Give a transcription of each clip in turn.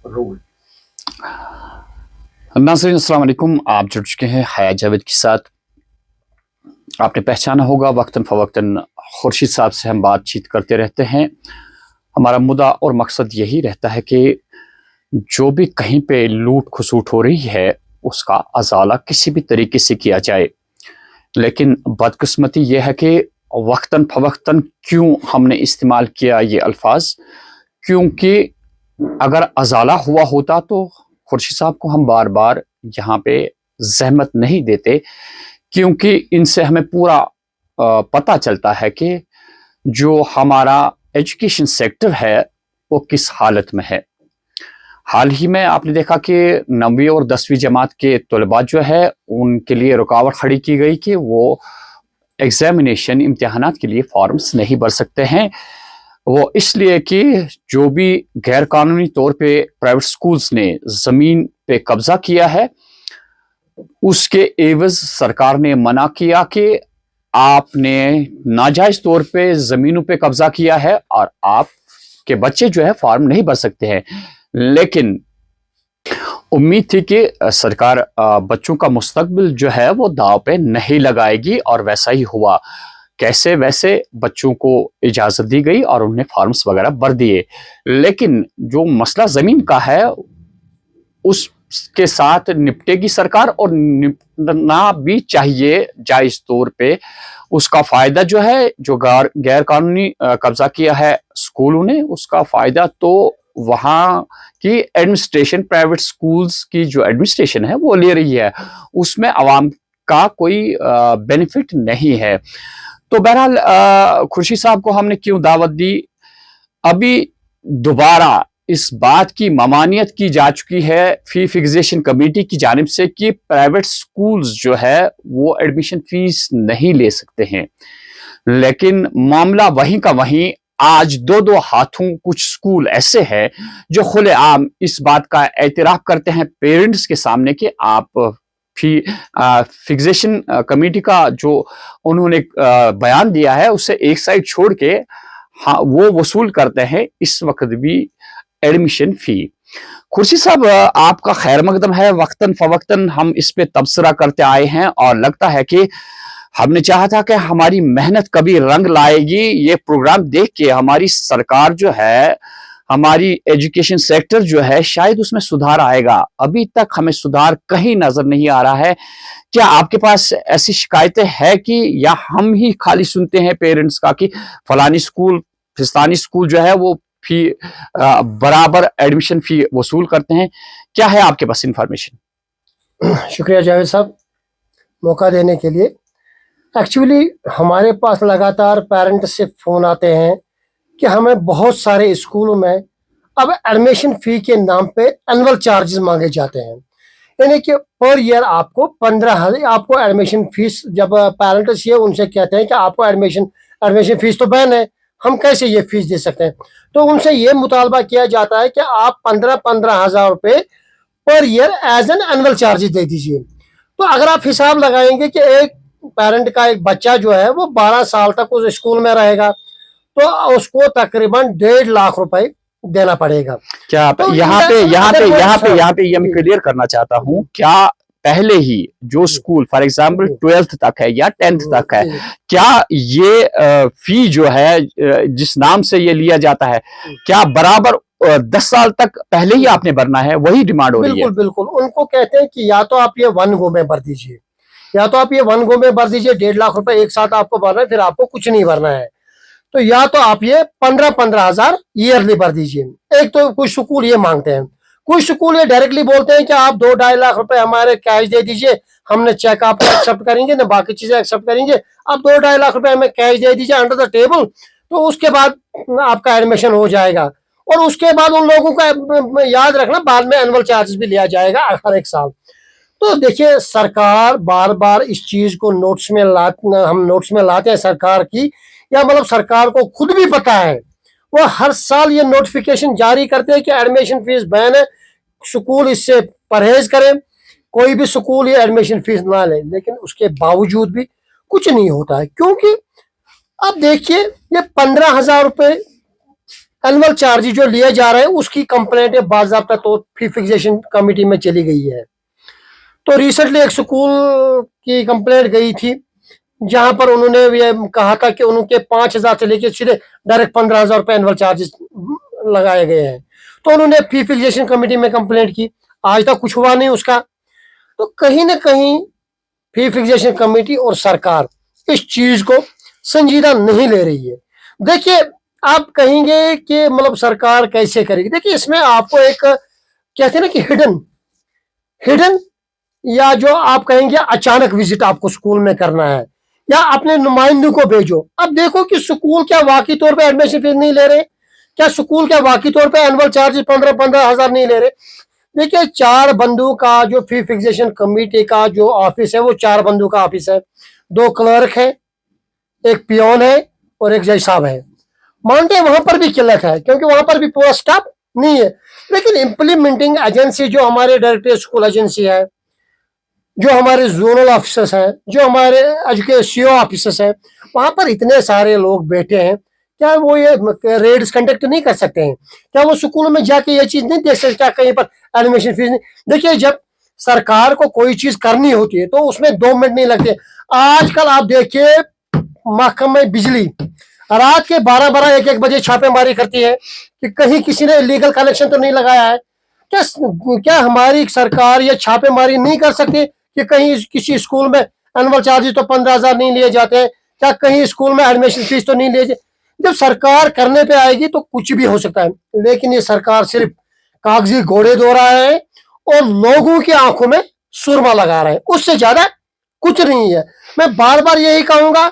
Role. नाज़रीन अस्सलाम वालेकुम, आप जुड़ चुके हैं हया जावेद के साथ। आपने पहचाना होगा वक्तन फ़वक्तन खुर्शीद साहब से हम बातचीत करते रहते हैं। हमारा मुद्दा और मकसद यही रहता है कि जो भी कहीं पे लूट खसूट हो रही है उसका अज़ाला किसी भी तरीके से किया जाए। लेकिन बदकिस्मती ये है कि वक्तन फ़वक्तन क्यों हमने इस्तेमाल किया ये अल्फाज, क्योंकि अगर अज़ाला हुआ होता तो खुर्शीद साहब को हम बार बार यहाँ पे जहमत नहीं देते, क्योंकि इनसे हमें पूरा पता चलता है कि जो हमारा एजुकेशन सेक्टर है वो किस हालत में है। हाल ही में आपने देखा कि 9वीं और 10वीं जमात के तलबा जो है उनके लिए रुकावट खड़ी की गई कि वो एग्जामिनेशन इम्तिहानात के लिए फॉर्म्स नहीं भर सकते हैं। वो इसलिए कि जो भी गैर कानूनी तौर पे प्राइवेट स्कूल्स ने ज़मीन पे कब्जा किया है उसके एवज सरकार ने मना किया कि आपने नाजायज तौर पे ज़मीनों पे कब्जा किया है और आपके बच्चे जो है फॉर्म नहीं भर सकते हैं। लेकिन उम्मीद थी कि सरकार बच्चों का मुस्तकबिल जो है वो दाव पे नहीं लगाएगी, और वैसा ही हुआ। कैसे वैसे बच्चों को इजाज़त दी गई और उन्हें फॉर्म्स वगैरह भर दिए। लेकिन जो मसला ज़मीन का है उसके साथ निपटेगी सरकार, और निपटना भी चाहिए जायज़ तौर पे। उसका फ़ायदा जो है, जो गैर कानूनी कब्जा किया है स्कूलों ने, उसका फ़ायदा तो वहाँ की एडमिनिस्ट्रेशन, प्राइवेट स्कूल्स की जो एडमिनिस्ट्रेशन है वो ले रही है, उसमें आवाम का कोई बेनिफिट नहीं है। तो बहरहाल खुर्शीद साहब को हमने क्यों दावत दी, अभी दोबारा इस बात की ममानियत की जा चुकी है फी फिक्सेशन कमेटी की जानिब से कि प्राइवेट स्कूल्स जो है वो एडमिशन फीस नहीं ले सकते हैं। लेकिन मामला वहीं का वहीं, आज दो हाथों कुछ स्कूल ऐसे हैं जो खुलेआम इस बात का एतराफ़ करते हैं पेरेंट्स के सामने कि आप फी फिक्सेशन कमेटी का जो उन्होंने बयान दिया है उससे एक साइड छोड़ के हाँ वो वसूल करते हैं इस वक्त भी एडमिशन फी। खुर्शीद साहब, आपका खैर मकदम है। वक्तन फवक्तन हम इस पे तबसरा करते आए हैं और लगता है कि हमने चाहा था कि हमारी मेहनत कभी रंग लाएगी। ये प्रोग्राम देख के हमारी सरकार जो है, हमारी एजुकेशन सेक्टर जो है, शायद उसमें सुधार आएगा। अभी तक हमें सुधार कहीं नजर नहीं आ रहा है। क्या आपके पास ऐसी शिकायतें हैं कि, या हम ही खाली सुनते हैं पेरेंट्स का कि फलानी स्कूल फिस्तानी स्कूल जो है वो फी बराबर एडमिशन फी वसूल करते हैं? क्या है आपके पास इंफॉर्मेशन? शुक्रिया जावेद साहब मौका देने के लिए। एक्चुअली हमारे पास लगातार पेरेंट्स से फ़ोन आते हैं कि हमें बहुत सारे स्कूलों में अब एडमिशन फ़ी के नाम पे एनुअल चार्जेस मांगे जाते हैं। यानी कि पर ईयर आपको 15,000 आपको एडमिशन फीस, जब पेरेंट्स ये उनसे कहते हैं कि आपको एडमिशन फ़ीस तो बैन है, हम कैसे ये फीस दे सकते हैं, तो उनसे ये मुतालबा किया जाता है कि आप 15,000 रुपये per year as an annual charges दे दीजिए। तो अगर आप हिसाब लगाएंगे कि एक पेरेंट का एक बच्चा जो है वो 12 साल तक उस स्कूल में रहेगा तो उसको तकरीबन 1.5 लाख रुपए देना पड़ेगा। क्या तो यहाँ पे ये मैं क्लियर करना चाहता हूँ, क्या पहले ही जो स्कूल फॉर एग्जांपल 12th तक है या 10th तक है, क्या ये फी जो है जिस नाम से ये लिया जाता है, क्या बराबर 10 साल तक पहले ही आपने भरना है? वही डिमांड हो रही है। बिल्कुल बिल्कुल, उनको कहते हैं कि या तो आप ये वन गो में भर दीजिए, या तो आप ये वन गो में भर दीजिए, 1.5 लाख रुपए एक साथ आपको भरना है, फिर आपको कुछ नहीं भरना है। तो या तो आप ये 15,000 ईयरली भर दीजिए। एक तो कुछ स्कूल ये मांगते हैं, कुछ स्कूल ये डायरेक्टली बोलते हैं कि आप 2-2.5 लाख रुपए हमारे कैश दे दीजिए, हमने चेक आपको एक्सेप्ट करेंगे ना बाकी चीजें एक्सेप्ट करेंगे, आप 2-2.5 लाख रुपए हमें कैश दे दीजिए अंडर द टेबल, तो उसके बाद आपका एडमिशन हो जाएगा। और उसके बाद उन लोगों का याद रखना, बाद में एनुअल चार्जेस भी लिया जाएगा हर एक साल। तो देखिए, सरकार बार बार इस चीज को हम नोट्स में लाते हैं सरकार की, या मतलब सरकार को खुद भी पता है, वो हर साल ये नोटिफिकेशन जारी करते हैं कि एडमिशन फीस बैन है, स्कूल इससे परहेज करें, कोई भी स्कूल ये एडमिशन फीस ना ले। लेकिन उसके बावजूद भी कुछ नहीं होता है, क्योंकि अब देखिए ये 15,000 रुपये एनुअल चार्ज जो लिए जा रहे हैं उसकी कंप्लेंट बाज़ाब्ता तौर फी फिक्सेशन कमेटी में चली गई है। तो रिसेंटली एक स्कूल की कंप्लेंट गई थी जहां पर उन्होंने ये कहा था कि उनके 5,000 से लेकर सीधे डायरेक्ट 15,000 रुपये एनुअल चार्जेस लगाए गए हैं। तो उन्होंने फी फिक्सेशन कमेटी में कंप्लेंट की, आज तक कुछ हुआ नहीं उसका। तो कहीं ना कहीं फी फिक्सेशन कमेटी और सरकार इस चीज को संजीदा नहीं ले रही है। देखिए, आप कहेंगे कि मतलब सरकार कैसे करेगी, देखिए इसमें आपको एक कहते हैं ना कि हिडन या जो आप कहेंगे अचानक विजिट आपको स्कूल में करना है या अपने नुमाइंदों को भेजो। अब देखो कि स्कूल क्या वाकई तौर पे एडमिशन फीस नहीं ले रहे, क्या स्कूल क्या वाकई तौर पे एनुअल चार्जेस 15-15 हजार नहीं ले रहे। देखिए, 4 बंदों का जो फी फिक्सेशन कमेटी का जो ऑफिस है वो 4 बंदों का ऑफिस है, 2 क्लर्क है, एक पियोन है और एक जज साहब है। मानते हैं वहां पर भी किल्लत है क्योंकि वहां पर भी पूरा स्टाफ नहीं है, लेकिन इम्प्लीमेंटिंग एजेंसी जो हमारे डायरेक्टर स्कूल एजेंसी है, जो हमारे जोनल ऑफिसर्स हैं, जो हमारे एजुकेशन सीओ ऑफिसर्स हैं, वहां पर इतने सारे लोग बैठे हैं, क्या वो ये रेड्स कंडक्ट नहीं कर सकते हैं? क्या वो स्कूलों में जाके ये चीज नहीं देख सकते क्या कहीं पर एडमिशन फीस नहीं? देखिए, जब सरकार को कोई चीज करनी होती है तो उसमें 2 मिनट नहीं लगते। आजकल आप देखिए महकमे बिजली रात के 12-12 1-1 बजे छापेमारी करती है कि कहीं किसी ने इलीगल कनेक्शन तो नहीं लगाया है। क्या हमारी सरकार ये छापेमारी नहीं कर सकती कि कहीं किसी स्कूल में एनुअल चार्जेस तो 15,000 नहीं लिए जाते हैं, क्या कहीं स्कूल में एडमिशन फीस तो नहीं लिए जाते? जब सरकार करने पे आएगी तो कुछ भी हो सकता है, लेकिन ये सरकार सिर्फ कागजी घोड़े दौड़ रहा है और लोगों की आंखों में सुरमा लगा रहा है, उससे ज्यादा कुछ नहीं है। मैं बार बार यही कहूंगा,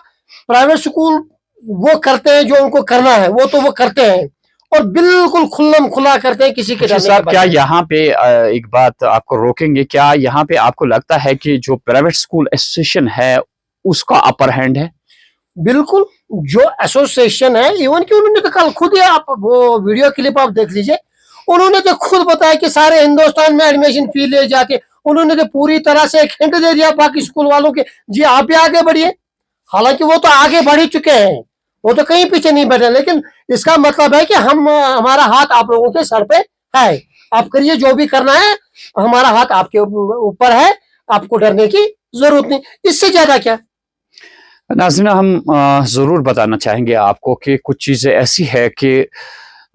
प्राइवेट स्कूल वो करते हैं जो उनको करना है, वो तो वो करते हैं और बिल्कुल खुल्लम खुला करते हैं, किसी के डरने साहब के क्या बगैर। यहाँ पे एक बात आपको रोकेंगे, क्या यहाँ पे आपको लगता है कि जो प्राइवेट स्कूल एसोसिएशन है उसका अपर हैंड है? बिल्कुल, जो एसोसिएशन है, इवन कि उन्होंने तो कल खुद ही, आप वो वीडियो क्लिप आप देख लीजिए, उन्होंने तो खुद बताया कि सारे हिंदुस्तान में एडमिशन फी ले जाके उन्होंने तो पूरी तरह से एक हिंट दे दिया बाकी स्कूल वालों के, जी आप भी आगे बढ़िए। हालांकि वो तो आगे बढ़ ही चुके हैं, वो तो कहीं पीछे नहीं बैठे, लेकिन इसका मतलब है कि हम हमारा हाथ आप लोगों के सर पे है, आप करिए जो भी करना है, हमारा हाथ आपके ऊपर है, आपको डरने की जरूरत नहीं, इससे ज्यादा क्या। नाज़रीन, हम ज़रूर बताना चाहेंगे आपको कि कुछ चीज़ें ऐसी है कि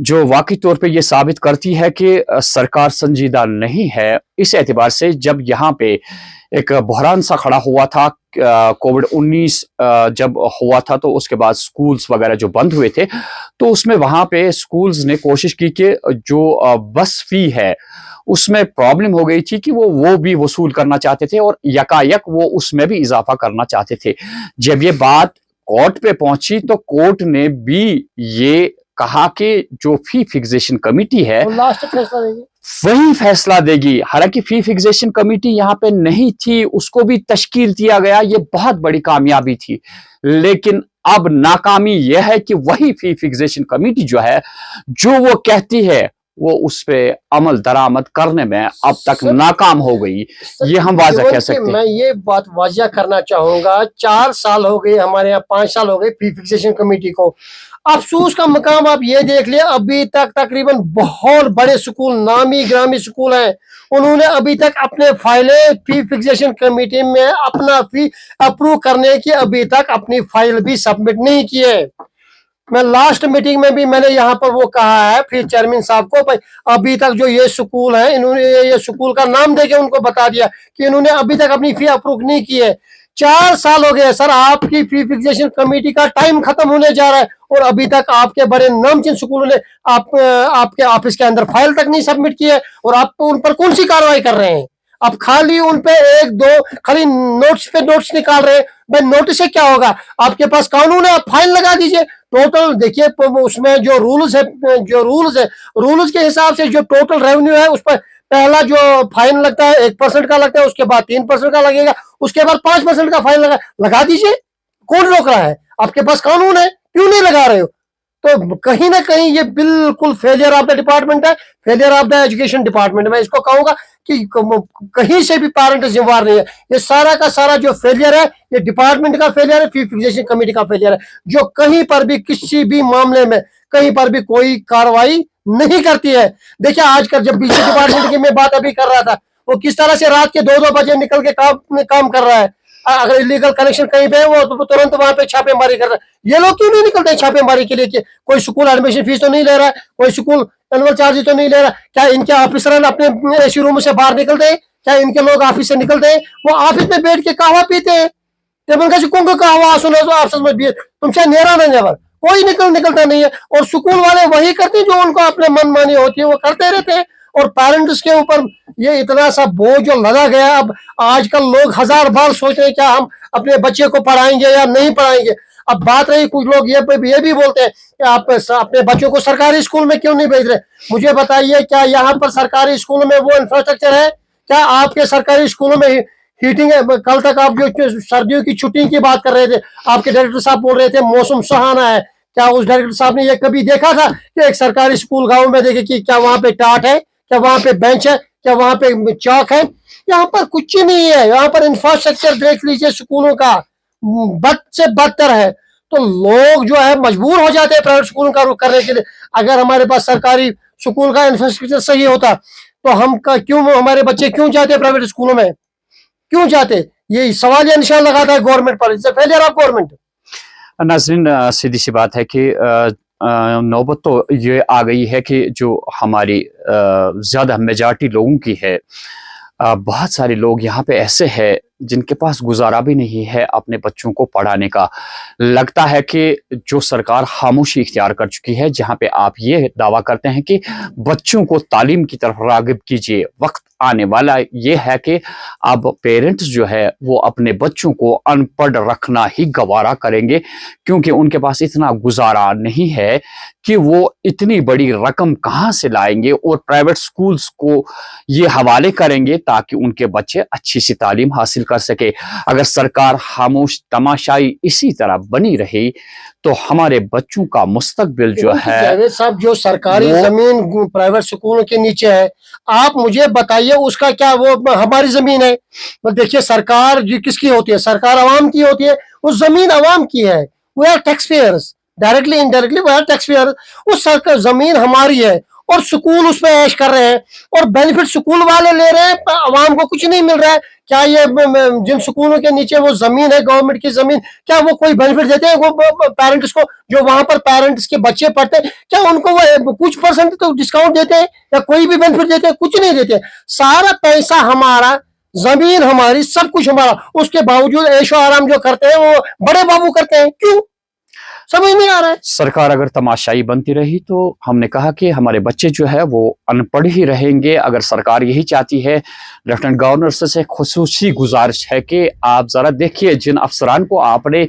जो वाकई तौर पे ये साबित करती है कि सरकार संजीदा नहीं है। इस एतबार से जब यहाँ पे एक बहरान सा खड़ा हुआ था, कोविड-19 जब हुआ था तो उसके बाद स्कूल्स वगैरह जो बंद हुए थे, तो उसमें वहाँ पे स्कूल्स ने कोशिश की कि जो बस फी है उसमें प्रॉब्लम हो गई थी कि वो भी वसूल करना चाहते थे और यकायक वो उसमें भी इजाफा करना चाहते थे। जब ये बात कोर्ट पे पहुंची तो कोर्ट ने भी ये कहा कि जो फी फिक्सेशन कमेटी है वो लास्ट फैसला देंगे, वही फैसला देगी। हालांकि फी फिक्सेशन कमेटी यहाँ पे नहीं थी, उसको भी तश्कील दिया गया, ये बहुत बड़ी कामयाबी थी, लेकिन अब नाकामी यह है कि वही फी फिक्सेशन कमेटी जो है, जो वो कहती है वो उस पे अमल दरामद करने में अब तक नाकाम हो गई, ये हम वाज़ह कह सकते हैं। मैं ये बात वाज़ह करना चाहूंगा, 4 साल हो गए हमारे यहाँ, 5 साल हो गए फी फिक्सेशन कमेटी को। अफसोस का मकाम आप ये देख लिया, अभी तक तकरीबन बहुत बड़े स्कूल, नामी ग्रामी स्कूल हैं, उन्होंने अभी तक अपने फाइलें फी फिक्सेशन कमेटी में अपना फी अप्रूव करने की अभी तक अपनी फाइल भी सबमिट नहीं की है। मैं लास्ट मीटिंग में भी मैंने यहाँ पर वो कहा है फिर चेयरमैन साहब को, भाई अभी तक जो ये स्कूल है, इन्होंने ये स्कूल का नाम देके उनको बता दिया कि इन्होंने अभी तक अपनी फी अप्रूव नहीं की है। 4 साल हो गए सर, आपकी फी फिक्सेशन कमेटी का टाइम खत्म होने जा रहा है और अभी तक आपके बड़े नामचीन स्कूलों ने आपके ऑफिस के अंदर फाइल तक नहीं सबमिट की है और आप उन पर कौन सी कार्रवाई कर रहे हैं? आप खाली उन पे 1-2 खाली नोट्स पे नोट्स निकाल रहे हैं। भाई नोटिस से क्या होगा? आपके पास कानून है, आप फाइन लगा दीजिए। टोटल देखिए उसमें जो रूल्स है, रूल्स के हिसाब से जो टोटल रेवेन्यू है उस पर पहला जो फाइन लगता है 1% का लगता है, उसके बाद 3% का लगेगा, उसके बाद 5% का फाइन लगा दीजिए। कौन रोक रहा है? आपके पास कानून है, क्यों नहीं लगा रहे हो? तो कहीं ना कहीं ये बिल्कुल फेलियर ऑफ द डिपार्टमेंट है, failure of the education department. मैं इसको कहूंगा कि कहीं से भी पेरेंट जिम्मेवार नहीं है, ये सारा का सारा जो फेलियर है ये डिपार्टमेंट का फेलियर है, फी फिक्सेशन कमेटी का फेलियर है, जो कहीं पर भी किसी भी मामले में कहीं पर भी कोई कार्रवाई नहीं करती है। देखिए आज कल जब बिजली डिपार्टमेंट की मैं बात अभी कर रहा था, वो किस तरह से रात के 2-2 बजे निकल के काम कर रहा है। अगर इलीगल कनेक्शन कहीं पे है वो तुरंत वहां पे छापेमारी कर रहा है। ये लोग क्यों नहीं निकलते छापेमारी के लिए कि कोई स्कूल एडमिशन फीस तो नहीं ले रहा है, कोई स्कूल एनुअल चार्ज तो नहीं ले रहा? क्या इनके ऑफिसर अपने एसी रूम से बाहर निकलते हैं? क्या इनके लोग ऑफिस से निकलते हैं? वो ऑफिस में बैठ के कहवा पीते हैं। कहवा सुनो तो ऑफिस में तुमसे नेरा ना नेवर कोई निकलता नहीं है। और स्कूल वाले वही करते हैं जो उनको अपने मन मानी होती है वो करते रहते हैं। और पेरेंट्स के ऊपर ये इतना सा बोझ जो लगा गया। अब आजकल लोग हजार बार सोच रहे हैं क्या हम अपने बच्चे को पढ़ाएंगे या नहीं पढ़ाएंगे। अब बात रही कुछ लोग ये भी बोलते हैं कि आप अपने बच्चों को सरकारी स्कूल में क्यों नहीं भेज रहे। मुझे बताइए क्या यहाँ पर सरकारी स्कूलों में वो इंफ्रास्ट्रक्चर है? क्या आपके सरकारी स्कूलों में हीटिंग है? कल तक आप जो सर्दियों की छुट्टी की बात कर रहे थे, आपके डायरेक्टर साहब बोल रहे थे मौसम सुहाना है। क्या उस डायरेक्टर साहब ने ये कभी देखा था कि एक सरकारी स्कूल गांव में देखे कि क्या वहां पे टाट है, क्या वहां पे बेंच है, क्या वहां पे चौक है? यहाँ पर कुछ नहीं है। यहाँ पर इंफ्रास्ट्रक्चर देख लीजिए स्कूलों का बद से बदतर है। तो लोग जो है मजबूर हो जाते हैं प्राइवेट स्कूलों का रुख करने के लिए। अगर हमारे पास सरकारी स्कूल का इंफ्रास्ट्रक्चर सही होता तो क्यों हमारे बच्चे क्यों जाते प्राइवेट स्कूलों में, क्यों जाते? ये सवाल या निशान लगाता है गवर्नमेंट पर। It's failure of government. नाज़रीन, सीधी सी बात है कि नौबत तो ये आ गई है कि जो हमारी ज़्यादा मेजॉरिटी लोगों की है, बहुत सारे लोग यहाँ पे ऐसे हैं जिनके पास गुजारा भी नहीं है अपने बच्चों को पढ़ाने का। लगता है कि जो सरकार खामोशी इख्तियार कर चुकी है, जहाँ पे आप ये दावा करते हैं कि बच्चों को तालीम की तरफ राग़िब कीजिए, वक्त आने वाला ये है कि अब पेरेंट्स जो है वो अपने बच्चों को अनपढ़ रखना ही गवारा करेंगे, क्योंकि उनके पास इतना गुजारा नहीं है कि वो इतनी बड़ी रकम कहाँ से लाएंगे और प्राइवेट स्कूल्स को ये हवाले करेंगे ताकि उनके बच्चे अच्छी सी तालीम हासिल कर सके। अगर सरकार खामोश तमाशाई इसी तरह बनी रही तो हमारे बच्चों का मुस्तकबिल जो है, जावेद साहब, जो सरकारी जमीन प्राइवेट स्कूलों के नीचे है, आप मुझे बताइए उसका क्या वो हमारी जमीन है? देखिए सरकार जी किसकी होती है? सरकार आवाम की होती है। उस जमीन आवाम की है। We are taxpayers, directly indirectly we are taxpayer. उस सरकार जमीन हमारी है और स्कूल उसमें ऐश कर रहे हैं और बेनिफिट स्कूल वाले ले रहे हैं, आवाम को कुछ नहीं मिल रहा है। क्या ये जिन स्कूलों के नीचे वो जमीन है, गवर्नमेंट की जमीन, क्या वो कोई बेनिफिट देते हैं वो पेरेंट्स को? जो वहां पर पेरेंट्स के बच्चे पढ़ते हैं, क्या उनको वो कुछ परसेंट तो डिस्काउंट देते हैं या कोई भी बेनिफिट देते हैं? कुछ नहीं देते। सारा पैसा हमारा, जमीन हमारी, सब कुछ हमारा, उसके बावजूद ऐशो आराम जो करते हैं वो बड़े बाबू करते हैं। क्यों समझ नहीं आ रहा है। सरकार अगर तमाशाई बनती रही तो हमने कहा कि हमारे बच्चे जो है वो अनपढ़ ही रहेंगे। अगर सरकार यही चाहती है, लेफ्टिनेंट गवर्नर से खुसूसी गुजारिश है कि आप जरा देखिए जिन अफसरान को आपने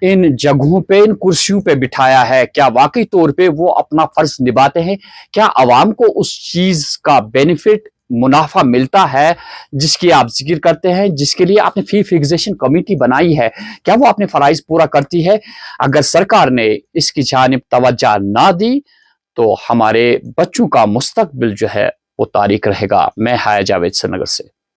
इन जगहों पे, इन कुर्सियों पे बिठाया है, क्या वाकई तौर पे वो अपना फर्ज निभाते हैं? क्या आवाम को उस चीज का बेनिफिट, मुनाफा मिलता है जिसकी आप जिक्र करते हैं, जिसके लिए आपने फी फिक्सेशन कमेटी बनाई है? क्या वो अपने फराइज पूरा करती है? अगर सरकार ने इसकी जानिब तवज्जो ना दी तो हमारे बच्चों का मुस्तकबिल जो है वो तारीक रहेगा। मैं हाया जावेद श्रीनगर से।